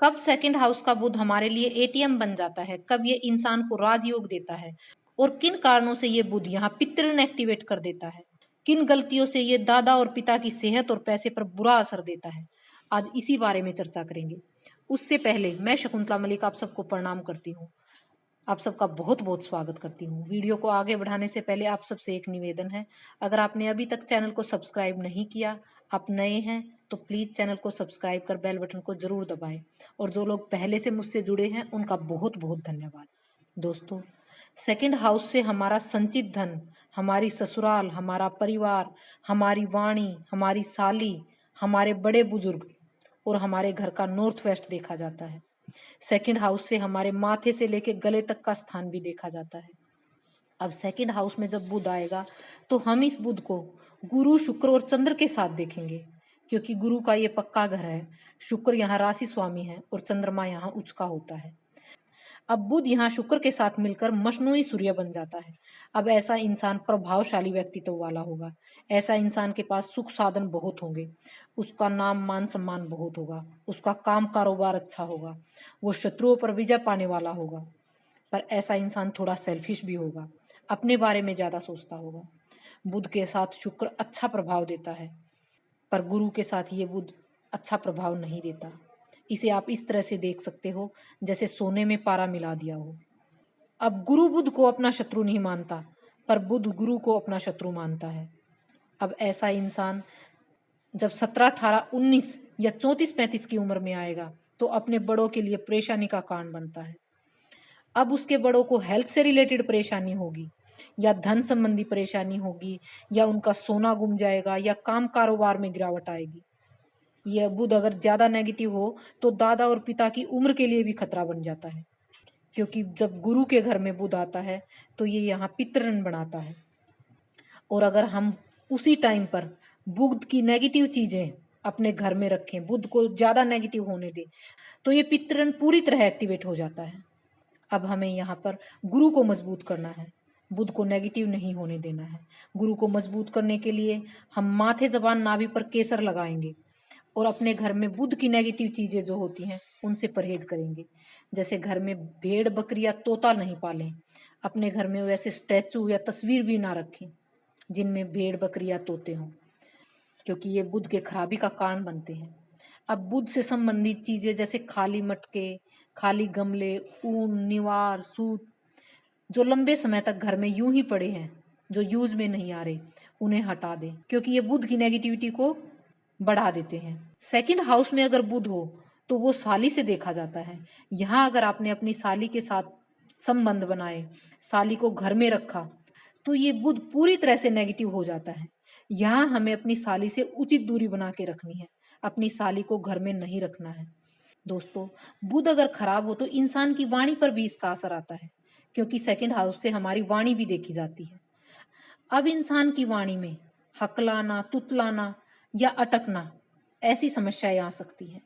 कब second house का बुध हमारे लिए एटीएम बन जाता है, कब ये इंसान को राजयोग देता है और किन कारणों से ये बुध यहाँ पितृन एक्टिवेट कर देता है, किन गलतियों से ये दादा और पिता की सेहत और पैसे पर बुरा असर देता है, आज इसी बारे में चर्चा करेंगे। उससे पहले मैं शकुंतला मलिक आप सबको प्रणाम करती हूँ, आप सबका बहुत बहुत स्वागत करती हूँ। वीडियो को आगे बढ़ाने से पहले आप सबसे एक निवेदन है, अगर आपने अभी तक चैनल को सब्सक्राइब नहीं किया, आप नए हैं तो प्लीज़ चैनल को सब्सक्राइब कर बेल बटन को जरूर दबाएं और जो लोग पहले से मुझसे जुड़े हैं उनका बहुत बहुत धन्यवाद। दोस्तों, सेकंड हाउस से हमारा संचित धन, हमारी ससुराल, हमारा परिवार, हमारी वाणी, हमारी साली, हमारे बड़े बुजुर्ग और हमारे घर का नॉर्थ वेस्ट देखा जाता है। सेकंड हाउस से हमारे माथे से लेके गले तक का स्थान भी देखा जाता है। अब सेकंड हाउस में जब बुध आएगा तो हम इस बुध को गुरु, शुक्र और चंद्र के साथ देखेंगे, क्योंकि गुरु का ये पक्का घर है, शुक्र यहाँ राशि स्वामी है और चंद्रमा यहाँ उच्च का होता है। अब बुध यहाँ शुक्र के साथ मिलकर मशनुई सूर्य बन जाता है। अब ऐसा इंसान प्रभावशाली व्यक्तित्व वाला होगा, ऐसा इंसान के पास सुख साधन बहुत होंगे, उसका नाम मान सम्मान बहुत होगा, उसका काम कारोबार अच्छा होगा, वो शत्रुओं पर विजय पाने वाला होगा। पर ऐसा इंसान थोड़ा सेल्फिश भी होगा, अपने बारे में ज्यादा सोचता होगा। बुध के साथ शुक्र अच्छा प्रभाव देता है, पर गुरु के साथ ये बुध अच्छा प्रभाव नहीं देता। इसे आप इस तरह से देख सकते हो जैसे सोने में पारा मिला दिया हो। अब गुरु बुध को अपना शत्रु नहीं मानता, पर बुध गुरु को अपना शत्रु मानता है। अब ऐसा इंसान जब 17, 18, 19 या 34, 35 की उम्र में आएगा तो अपने बड़ों के लिए परेशानी का कारण बनता है। अब उसके बड़ों को हेल्थ से रिलेटेड परेशानी होगी, या धन संबंधी परेशानी होगी, या उनका सोना गुम जाएगा, या काम कारोबार में गिरावट आएगी। यह बुध अगर ज्यादा नेगेटिव हो तो दादा और पिता की उम्र के लिए भी खतरा बन जाता है, क्योंकि जब गुरु के घर में बुध आता है तो ये यहाँ पितृन बनाता है। और अगर हम उसी टाइम पर बुध की नेगेटिव चीजें अपने घर में रखें, बुध को ज्यादा नेगेटिव होने दें, तो ये पितृन पूरी तरह एक्टिवेट हो जाता है। अब हमें यहाँ पर गुरु को मजबूत करना है, बुध को नेगेटिव नहीं होने देना है। गुरु को मजबूत करने के लिए हम माथे जबान नाभि पर केसर लगाएंगे और अपने घर में बुध की नेगेटिव चीजें जो होती हैं उनसे परहेज करेंगे। जैसे घर में भेड़, बकरी या तोता नहीं पालें, अपने घर में वैसे स्टैचू या तस्वीर भी ना रखें जिनमें भेड़, बकरी या तोते हों, क्योंकि ये बुध के खराबी का कारण बनते हैं। अब बुध से संबंधित चीजें जैसे खाली मटके, खाली गमले, ऊन, निवार, सूत जो लंबे समय तक घर में यूं ही पड़े हैं, जो यूज में नहीं आ रहे, उन्हें हटा दें, क्योंकि ये बुध की नेगेटिविटी को बढ़ा देते हैं। सेकंड हाउस में अगर बुध हो तो वो साली से देखा जाता है। यहाँ अगर आपने अपनी साली के साथ संबंध बनाए, साली को घर में रखा, तो ये बुध पूरी तरह से नेगेटिव हो जाता है। यहाँ हमें अपनी साली से उचित दूरी बना के रखनी है, अपनी साली को घर में नहीं रखना है। दोस्तों, बुध अगर खराब हो तो इंसान की वाणी पर भी इसका असर आता है, क्योंकि सेकंड हाउस से हमारी वाणी भी देखी जाती है। अब इंसान की वाणी में हकलाना, तुतलाना या अटकना, ऐसी समस्याएं आ सकती हैं।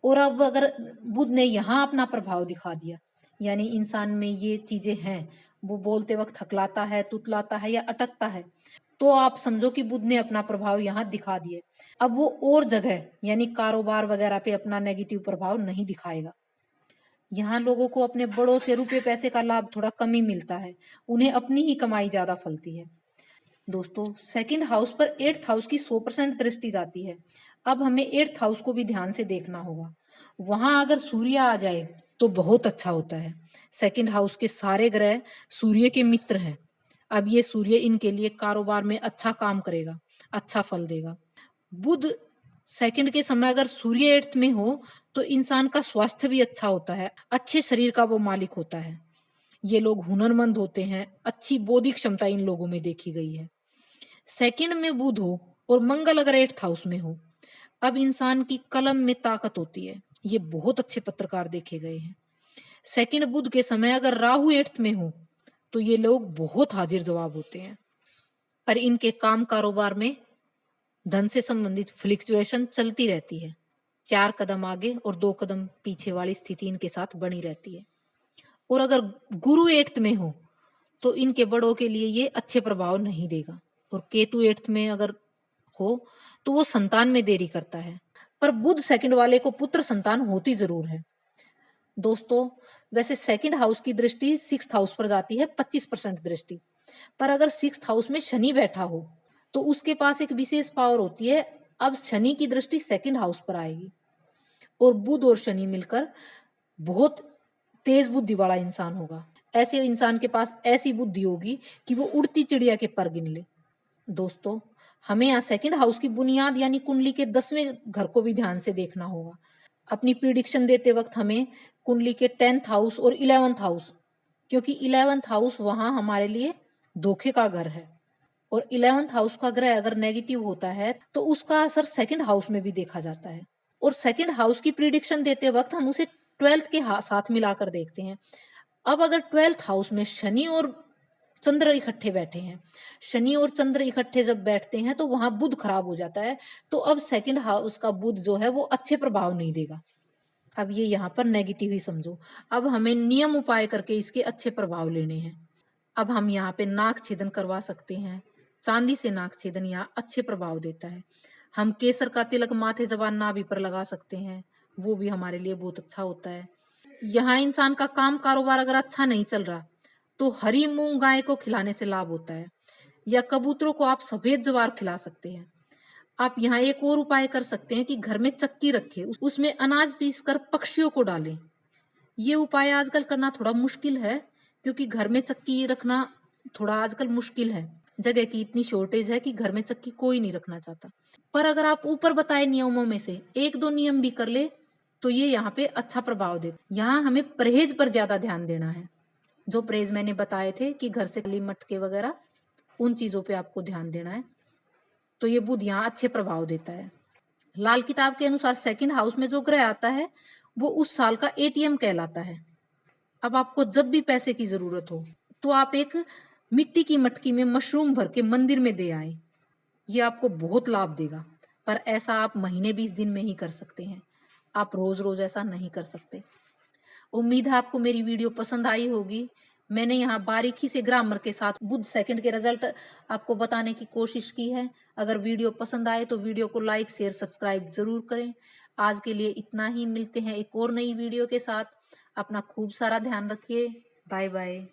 और अब अगर बुध ने यहाँ अपना प्रभाव दिखा दिया, यानी इंसान में ये चीजें हैं, वो बोलते वक्त हकलाता है, तुतलाता है या अटकता है, तो आप समझो कि बुध ने अपना प्रभाव यहाँ दिखा दिए। अब वो और जगह यानी कारोबार वगैरह पे अपना नेगेटिव प्रभाव नहीं दिखाएगा। यहाँ लोगों को अपने बड़ों से रुपए पैसे का लाभ थोड़ा कम ही मिलता है, उन्हें अपनी ही कमाई ज्यादा फलती है। दोस्तों, सेकंड हाउस पर एट्थ हाउस की 100% दृष्टि जाती है। अब हमें एट्थ हाउस को भी ध्यान से देखना होगा। वहां अगर सूर्य आ जाए तो बहुत अच्छा होता है। सेकंड हाउस के सारे ग्रह सूर्य के मित्र हैं। अब ये सूर्य इनके लिए कारोबार में अच्छा काम करेगा, अच्छा फल देगा। बुध सेकंड के समय अगर सूर्य एट्थ में हो तो इंसान का स्वास्थ्य भी अच्छा होता है, अच्छे शरीर का वो मालिक होता है। ये लोग हुनरमंद होते हैं, अच्छी बौद्धिक क्षमता इन लोगों में देखी गई है। सेकंड में बुध हो और मंगल अगर एट्थ हाउस में हो, अब इंसान की कलम में ताकत होती है, ये बहुत अच्छे पत्रकार देखे गए हैं। सेकंड बुध के समय अगर राहु एट्थ में हो तो ये लोग बहुत हाजिर जवाब होते हैं, पर इनके काम कारोबार में धन से संबंधित फ्लक्चुएशन चलती रहती है। 4 कदम आगे और 2 कदम पीछे वाली स्थिति इनके साथ बनी रहती है। और अगर गुरु एट्थ में हो तो इनके बड़ों के लिए ये अच्छे प्रभाव नहीं देगा। और केतु एट्थ में अगर हो तो वो संतान में देरी करता है। पर बुध सेकंड वाले को पुत्र संतान होती जरूर है। दोस्तों, वैसे सेकंड हाउस की दृष्टि सिक्स्थ हाउस पर जाती है 25% दृष्टि। पर अगर सिक्स्थ हाउस में शनि बैठा हो तो उसके पास एक विशेष पावर होती है। अब शनि की दृष्टि सेकंड हाउस पर आएगी और बुध और शनि मिलकर बहुत तेज बुद्धि वाला इंसान होगा। ऐसे इंसान के पास ऐसी बुद्धि होगी कि वो उड़ती चिड़िया के पर गिन ले। दोस्तों, हमें यहाँ सेकंड हाउस की बुनियाद यानी कुंडली के 10वें घर को भी ध्यान से देखना होगा। अपनी प्रिडिक्शन देते वक्त हमें कुंडली के 10th हाउस और 11th हाउस, क्योंकि 11th हाउस वहां हमारे लिए धोखे का घर है और 11th हाउस का ग्रह अगर नेगेटिव होता है तो उसका असर सेकंड हाउस में भी देखा जाता है। और सेकंड हाउस की प्रिडिक्शन देते वक्त हम उसे 12th के साथ मिलाकर देखते हैं। अब अगर 12th हाउस में शनि और चंद्र इकट्ठे बैठे हैं, शनि और चंद्र इकट्ठे जब बैठते हैं तो वहां बुध खराब हो जाता है। तो अब सेकंड हाउस का बुध जो है वो अच्छे प्रभाव नहीं देगा। अब ये यहाँ पर नेगेटिव ही समझो। अब हमें नियम उपाय करके इसके अच्छे प्रभाव लेने हैं। अब हम यहाँ पे नाक छेदन करवा सकते हैं। चांदी से नाक छेदन यहाँ अच्छे प्रभाव देता है। हम केसर का तिलक माथे जबान नाभि पर लगा सकते हैं, वो भी हमारे लिए बहुत अच्छा होता है। यहाँ इंसान का काम कारोबार अगर अच्छा नहीं चल रहा तो हरी मूंग गाय को खिलाने से लाभ होता है, या कबूतरों को आप सफेद ज्वार खिला सकते हैं। आप यहाँ एक और उपाय कर सकते हैं कि घर में चक्की रखें, उसमें अनाज पीसकर पक्षियों को डालें। ये उपाय आजकल करना थोड़ा मुश्किल है क्योंकि घर में चक्की रखना थोड़ा आजकल मुश्किल है। जगह की इतनी शॉर्टेज है कि घर में चक्की कोई नहीं रखना चाहता। पर अगर आप ऊपर बताए नियमों में से एक दो नियम भी कर ले तो ये यहाँ पे अच्छा प्रभाव दे। यहाँ हमें परहेज पर ज्यादा ध्यान देना है। जो परहेज मैंने बताए थे कि घर से खाली मटके वगैरह, उन चीजों पे आपको ध्यान देना है। तो ये बुध यहाँ अच्छे प्रभाव देता है। लाल किताब के अनुसार सेकंड हाउस में जो ग्रह आता है वो उस साल का एटीएम कहलाता है। अब आपको जब भी पैसे की जरूरत हो तो आप एक मिट्टी की मटकी में मशरूम भर के मंदिर में दे आए, ये आपको बहुत लाभ देगा। पर ऐसा आप महीने 20 दिन में ही कर सकते हैं, आप रोज रोज ऐसा नहीं कर सकते। उम्मीद है आपको मेरी वीडियो पसंद आई होगी। मैंने यहाँ बारीकी से ग्रामर के साथ बुध सेकंड के रिजल्ट आपको बताने की कोशिश की है। अगर वीडियो पसंद आए तो वीडियो को लाइक शेयर सब्सक्राइब जरूर करें। आज के लिए इतना ही, मिलते हैं एक और नई वीडियो के साथ। अपना खूब सारा ध्यान रखिए। Bye bye.